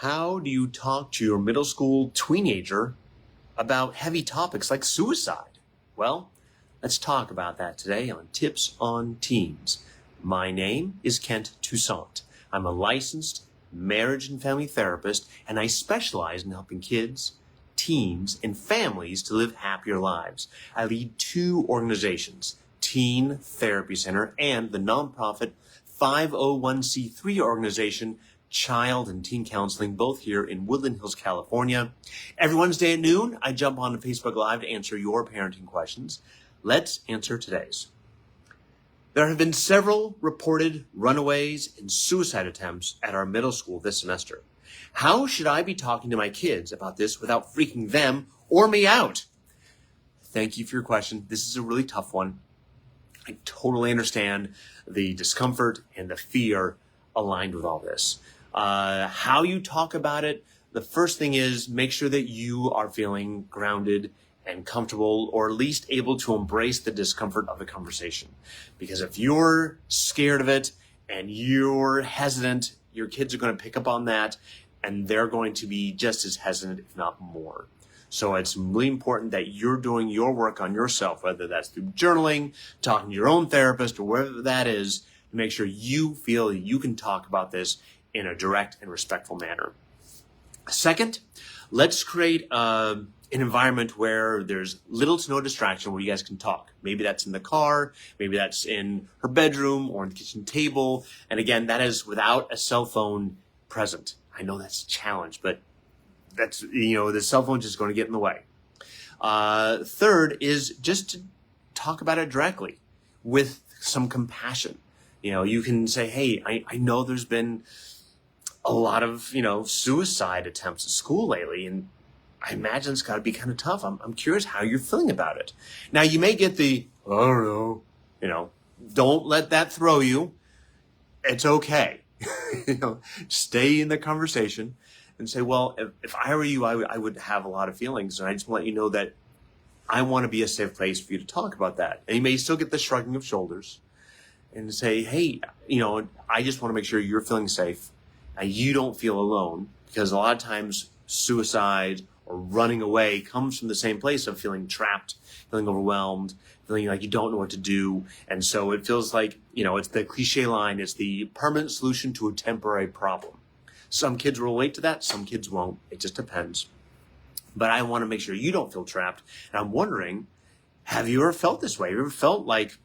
How do you talk to your middle school teenager about heavy topics like suicide? Well, let's talk about that today on Tips on Teens. My name is Kent Toussaint. I'm a licensed marriage and family therapist, and I specialize in helping kids, teens, and families to live happier lives. I lead two organizations, Teen Therapy Center and the nonprofit 501c3 organization, Child and Teen Counseling, both here in Woodland Hills, California. Every Wednesday at noon, I jump on Facebook Live to answer your parenting questions. Let's answer today's. There have been several reported runaways and suicide attempts at our middle school this semester. How should I be talking to my kids about this without freaking them or me out? Thank you for your question. This is a really tough one. I totally understand the discomfort and the fear aligned with all this. How you talk about it, the first thing is make sure that you are feeling grounded and comfortable, or at least able to embrace the discomfort of the conversation. Because if you're scared of it and you're hesitant, your kids are going to pick up on that, and they're going to be just as hesitant, if not more. So it's really important that you're doing your work on yourself, whether that's through journaling, talking to your own therapist, or whatever that is, to make sure you feel that you can talk about this in a direct and respectful manner. Second, let's create an environment where there's little to no distraction, where you guys can talk. Maybe that's in the car, maybe that's in her bedroom or on the kitchen table. And again, that is without a cell phone present. I know that's a challenge, but that's, the cell phone is just going to get in the way. Third is just to talk about it directly with some compassion. You can say, hey, I know there's been a lot of, suicide attempts at school lately, and I imagine it's got to be kind of tough. I'm curious how you're feeling about it. Now, you may get the, I don't know, don't let that throw you. It's okay. Stay in the conversation and say, well, if I were you, I would have a lot of feelings. And I just want to let you know that I want to be a safe place for you to talk about that. And you may still get the shrugging of shoulders and say, hey, I just want to make sure you're feeling safe and you don't feel alone, because a lot of times suicide or running away comes from the same place of feeling trapped, feeling overwhelmed, feeling like you don't know what to do. And so it feels like, it's the cliche line, it's the permanent solution to a temporary problem. Some kids will relate to that, some kids won't. It just depends. But I want to make sure you don't feel trapped. And I'm wondering, have you ever felt this way? Have you ever felt like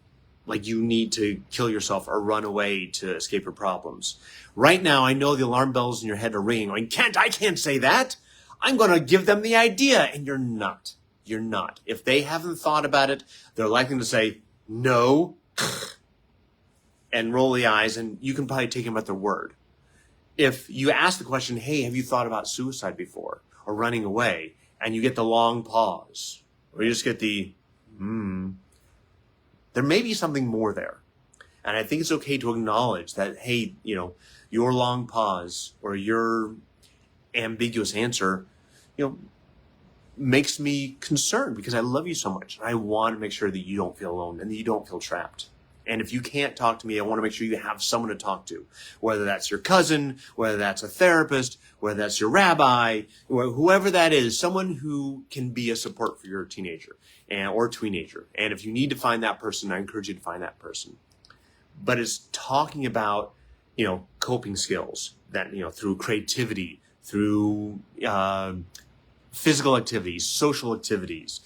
you need to kill yourself or run away to escape your problems? Right now, I know the alarm bells in your head are ringing, going, Kent, I can't say that. I'm going to give them the idea. And you're not. You're not. If they haven't thought about it, they're likely to say, no, and roll the eyes, and you can probably take them at their word. If you ask the question, hey, have you thought about suicide before or running away? And you get the long pause, or you just get the, there may be something more there. And I think it's okay to acknowledge that, hey, your long pause or your ambiguous answer, makes me concerned because I love you so much. And I want to make sure that you don't feel alone and that you don't feel trapped. And if you can't talk to me, I want to make sure you have someone to talk to, whether that's your cousin, whether that's a therapist, whether that's your rabbi, whoever that is, someone who can be a support for your teenager or teenager. And if you need to find that person, I encourage you to find that person. But it's talking about, coping skills that, through creativity, through physical activities, social activities,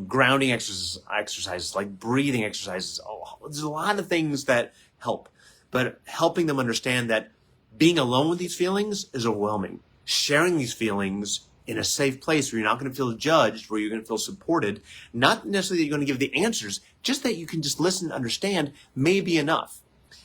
grounding exercises like breathing exercises. There's a lot of things that help, but helping them understand that being alone with these feelings is overwhelming. Sharing these feelings in a safe place where you're not going to feel judged, where you're going to feel supported, not necessarily that you're going to give the answers, just that you can just listen and understand may be enough.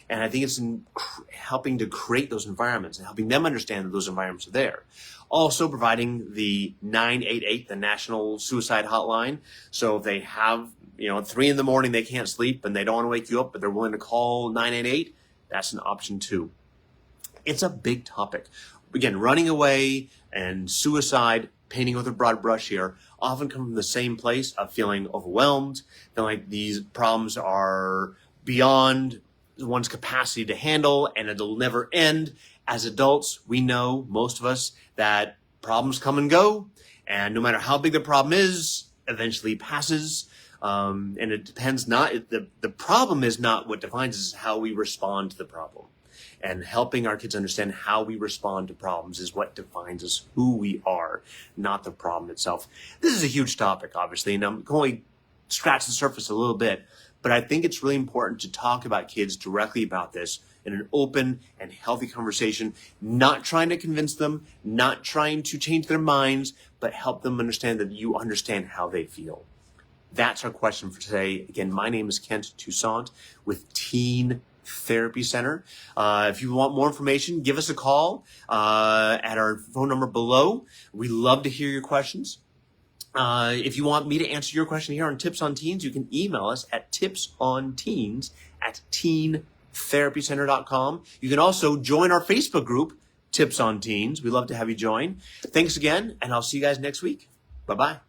And I think it's in helping to create those environments and helping them understand that those environments are there. Also providing the 988, the National Suicide Hotline. So if they have, at 3 a.m, they can't sleep and they don't want to wake you up, but they're willing to call 988, that's an option too. It's a big topic. Again, running away and suicide, painting with a broad brush here, often come from the same place of feeling overwhelmed, feeling like these problems are beyond one's capacity to handle and it'll never end. As adults, we know, most of us, that problems come and go, and no matter how big the problem is, eventually passes. And it depends the problem is not what defines us, how we respond to the problem. And helping our kids understand how we respond to problems is what defines us, who we are, not the problem itself. This is a huge topic, obviously, and I'm going to scratch the surface a little bit, but I think it's really important to talk about kids directly about this in an open and healthy conversation, not trying to convince them, not trying to change their minds, but help them understand that you understand how they feel. That's our question for today. Again, my name is Kent Toussaint with Teen Therapy Center. If you want more information, give us a call at our phone number below. We love to hear your questions. If you want me to answer your question here on Tips on Teens, you can email us at tipsonteens@teentherapycenter.com. You can also join our Facebook group, Tips on Teens. We'd love to have you join. Thanks again, and I'll see you guys next week. Bye-bye.